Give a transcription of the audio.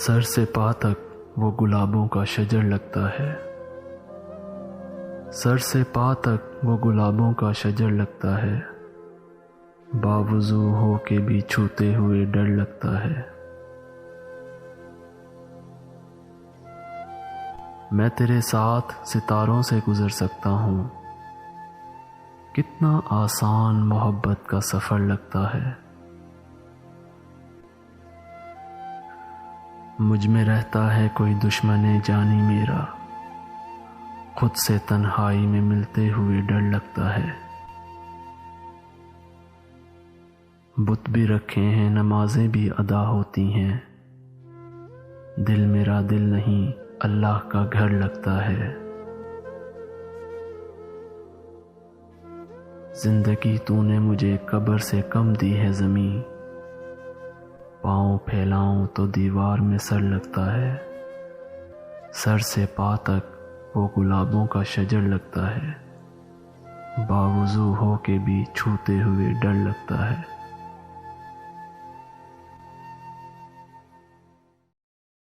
Sir से पा तक वो गुलाबों का शजर लगता है। सर से पा तक वो गुलाबों का शजर लगता है। बावजू हो के भी छूते हुए डर लगता है। मैं तेरे साथ सितारों से गुजर सकता हूँ। कितना आसान मोहब्बत का सफ़र लगता है। मुझ में रहता है कोई दुश्मने जानी मेरा, खुद से तन्हाई में मिलते हुए डर लगता है। बुत भी रखे हैं, नमाजें भी अदा होती हैं, दिल मेरा दिल नहीं अल्लाह का घर लगता है। जिंदगी तूने मुझे कब्र से कम दी है ज़मीं, पाँव फैलाऊं तो दीवार में सर लगता है। सर से पा तक वो गुलाबों का शजर लगता है। बावजू हो के भी छूते हुए डर लगता है।